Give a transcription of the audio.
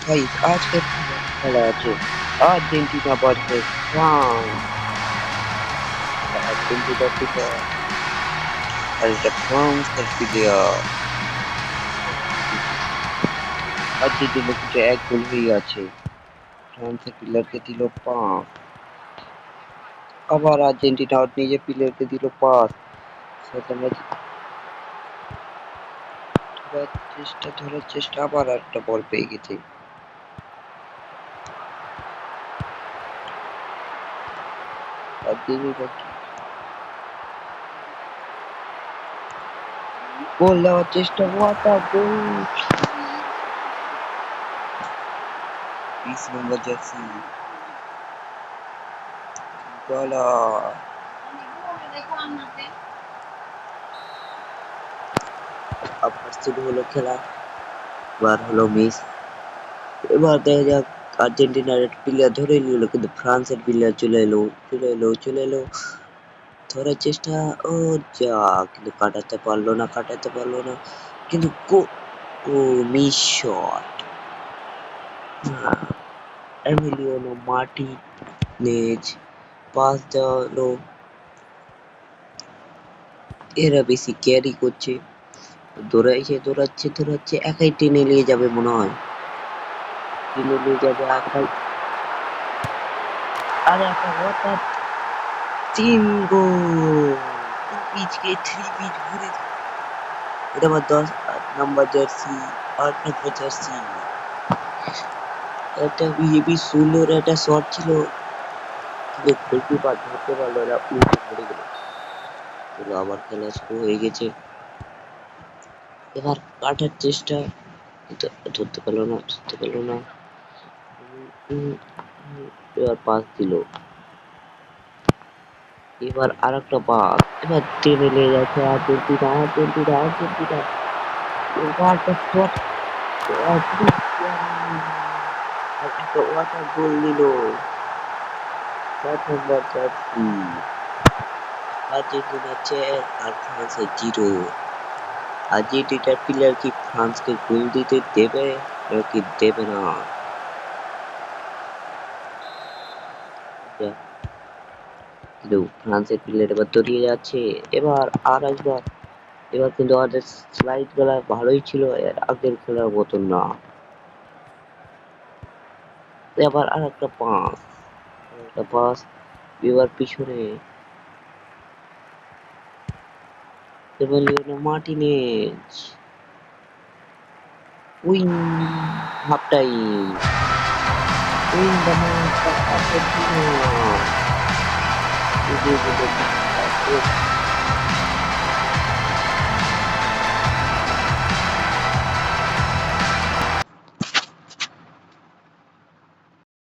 Guys আজকে খেলা আছে Argentina versus France. Argentina player আর এটা ফ্রান্সের প্লেয়ার। আর্জেন্টিনা কিন্তু এক গোল হয়ে আছে, ফ্রান্সের প্লেয়ারকে দিল পাস, আবার আর্জেন্টিনা নিজের প্লেয়ারকে দিল পাস। ধরার চেষ্টা আবার একটা বল পেয়ে গেছে। গোল দেওয়ার চেষ্টা, ওয়াটার গোল। 20 নম্বর জার্সি গলা। আবার শুরু হলো খেলা, এবার হলো মিস। এবার দেখা যাক, আর্জেন্টিনার প্লেয়ার ধরে নিল কিন্তু ফ্রান্সের প্লেয়ার চলে এলো ধরার চেষ্টা। ও যা, কিন্তু কাটাতে পারলো না কিন্তু ও miss shot. Emiliano Martinez pass দেওয়া হলো, এরা বেশি ক্যারি করছে, দৌড়াচ্ছে একাই টেনে নিয়ে যাবে মনে হয়, টেনে নিয়ে যাবে একাই। আরে একটা ওয়াটার, 3 গোল। 2 পিচকে 3 পিচ ঘুরে। এটা আবার 8 নম্বর জার্সি, 8 নম্বর জার্সি। একটা হেবি সুন্দর একটা শট ছিল, কিন্তু গোলকিপার ধরতে পারলো না, উল্টে পড়ে গেল। চলো আবার খেলা শুরু হয়ে গেছে, এবার কাটার চেষ্টা, কিন্তু ধরতে পারলো না। এবার পাস দিল, এবার আর একটা পাস, এবার টেনে নিয়ে যাচ্ছে আর্জেন্টিনা। এবার একটা শট, একটা ওয়াটার গোল দিল। 7 নম্বর জার্সি। আর্জেন্টিনা 4 আর ফ্রান্সের 0। আর্জেন্টিনার প্লেয়ার কি ফ্রান্সকে গোল দিতে দেবে নাকি দেবে না? কিন্তু ফ্রান্সের প্লেয়ার এবার দৌড়িয়ে যাচ্ছে, এবার আর একবার। এবার কিন্তু আমাদের স্লাইড গুলা ভালোই ছিল, এর আগের খেলার মতন না। এবার আর একটা পাস, এবার পিছনে Emiliano Martinez. Wing, half time, wing the match, Argentina.